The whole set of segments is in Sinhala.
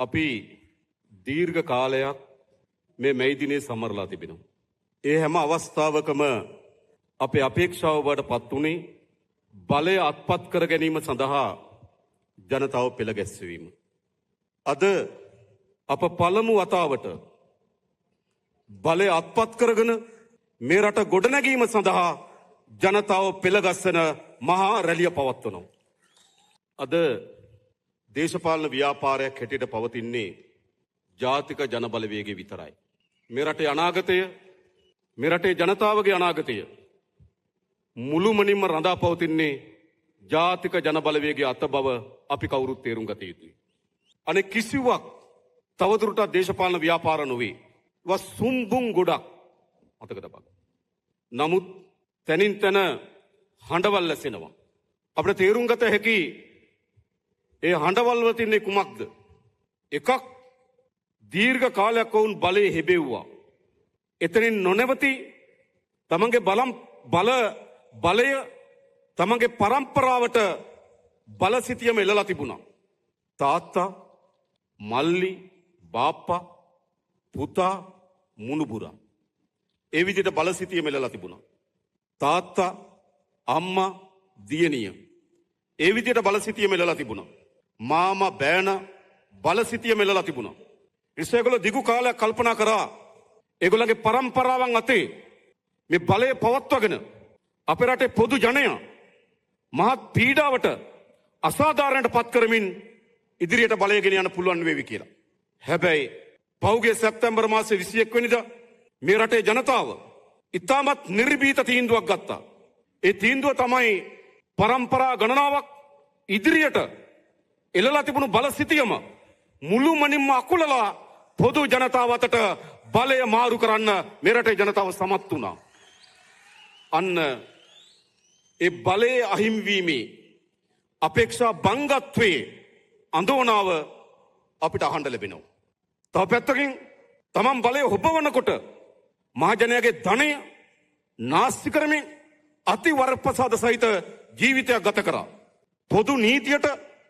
අපි දීර්ඝ කාලයක් මේ මැයි දිනේ සමරලා තිබෙනවා. ඒ හැම අවස්ථාවකම අපේ අපේක්ෂාව බවට පත් වුණේ බලය අත්පත් කර ගැනීම සඳහා ජනතාව පෙළ ගැස්වීම. අද අප පළමු වතාවට බලය අත්පත් කරගෙන මේ රට ගොඩනැගීම සඳහා ජනතාව පෙළගස්සන මහා රැළිය පවත්වනවා. අද දේශපාලන ව්‍යාපාරයක් හැටියට පවතින්නේ ජාතික ජනබලවේගය විතරයි. මේ රටේ අනාගතය, මේ රටේ ජනතාවගේ අනාගතය මුළුමනින්ම රඳා පවතින්නේ ජාතික ජනබලවේගයේ අත බව අපි කවුරුත් තේරුම් ගත යුතුයි. අනෙක් කිසිවක් තවදුරටත් දේශපාලන ව්‍යාපාර නොවේ. ඒවා සුම්බුන් ගොඩක් මතක තබන්න. නමුත් තනින් තන හඬවල් ඇසෙනවා. අපිට තේරුම් ගත හැකි ඒ හඬවල් වල තින්නේ කුමක්ද? එකක්, දීර්ඝ කාලයක් වුන් බලය හෙබෙව්වා. එතනින් නොනවති තමන්ගේ බලය තමන්ගේ පරම්පරාවට බලසිතියම එළලා තිබුණා. තාත්තා, මල්ලි, බාප්පා, පුතා, මුණුබුරා. ඒ විදිහට බලසිතියම එළලා තිබුණා. තාත්තා, අම්මා, දියණිය. ඒ විදිහට බලසිතියම එළලා තිබුණා. මාමා, බෑන බලසිතියම එළලා තිබුණා. ඒගොල්ලෝ දිගු කාලයක් කල්පනා කරා ඒගොල්ලන්ගේ පරම්පරාවන් අතේ මේ බලය පවත්වාගෙන අපේ රටේ පොදු ජනයා මහත් පීඩාවට අසාධාරණයට පත් කරමින් ඉදිරියට බලය ගෙන යන්න පුළුවන් වේවි කියලා. හැබැයි පෞගේ සැප්තැම්බර් මාසේ 21 වෙනිදා මේ රටේ ජනතාව ඉතාමත් නිර්භීත තීන්දුවක් ගත්තා. ඒ තීන්දුව තමයි පරම්පරා ගණනාවක් ඉදිරියට එළලා තිබුණු බලසිතියම මුළුමනින්ම අකුලලා පොදු ජනතාව අතට බලය මාරු කරන්න මේ රටේ ජනතාව සමත් වුණා. අන්න ඒ බලයේ අහිමිවීමේ අපේක්ෂා බංගත්වයේ අඳෝනාව අපිට අහන්න ලැබෙනවා. තව පැත්තකින් තමන් බලය හොබවනකොට මහජනයාගේ ධනය නාස්ති කරමින් අති වරප්‍රසාද සහිත ජීවිතයක් ගත කරා. පොදු නීතියට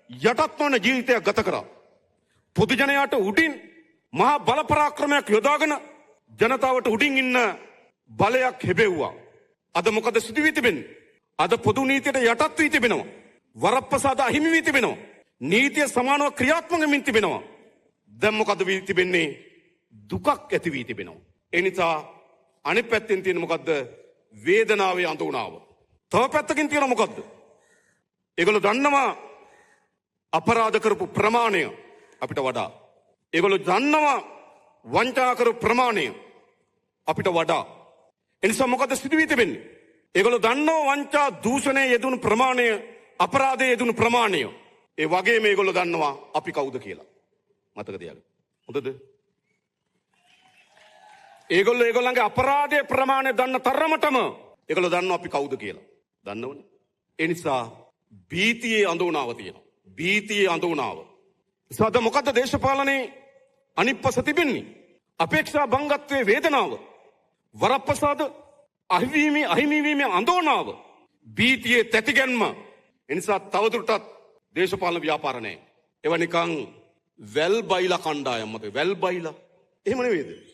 යටත් නොවන ජීවිතයක් ගත කරා. පොදු ජනයාට උඩින් මහා බල පරාක්‍රමයක් යොදාගෙන ජනතාවට උඩින් ඉන්න බලයක් හෙබෙව්වා. අද මොකද සිදු වී තිබෙන්නේ? අද පොදු නීතියට යටත් වී තිබෙනවා. වරප්‍රසාද අහිමි වී තිබෙනවා. නීතිය සමානව ක්‍රියාත්මක වෙමින් තිබෙනවා. දැන් මොකද වී තිබෙන්නේ? දුකක් ඇති වී තිබෙනවා. ඒ නිසා අනිත් පැත්තෙන් තියෙන මොකද්ද? වේදනාවේ අඳුනාව. තව පැත්තකින් තියෙන මොකද්ද? ඒගොල්ලෝ දන්නවා අපරාධ කරපු ප්‍රමාණය අපිට වඩා. ඒගොල්ලෝ දන්නවා වංචා කරපු ප්‍රමාණය අපිට වඩා. එනිසා මොකද සිදු වී තිබෙන්නේ? ඒගොල්ලෝ දන්නවා වංචා දූෂණයේ යෙදුණු ප්‍රමාණය, අපරාධයේ යෙදුණු ප්‍රමාණය. ඒ වගේම ඒගොල්ලෝ දන්නවා අපි කවුද කියලා. මතක තියාගන්න. හොඳද? ඒගොල්ලෝ ඒගොල්ලන්ගේ අපරාධයේ ප්‍රමාණය දන්න තරමටම ඒගොල්ලෝ දන්නවා අපි කවුද කියලා. දන්නවනේ. ඒ නිසා භීතියේ අඳුනාව තියෙනවා. භීතියේ අඳුනාව. සද මොකද්ද දේශපාලනේ අනිප්පස තිබෙන්නේ? අපේක්ෂා බංගත්වයේ වේදනාව, වරප්‍රසාද අහිමිවීමේ අඳෝනාව, භීතියේ තැතිගැන්ම. එනිසා තවදුරටත් දේශපාලන ව්‍යාපාර නැහැ. ඒවා නිකන් වැල් බයිලා කණ්ඩායම් මත වැල් බයිලා. එහෙම නෙවෙයිද?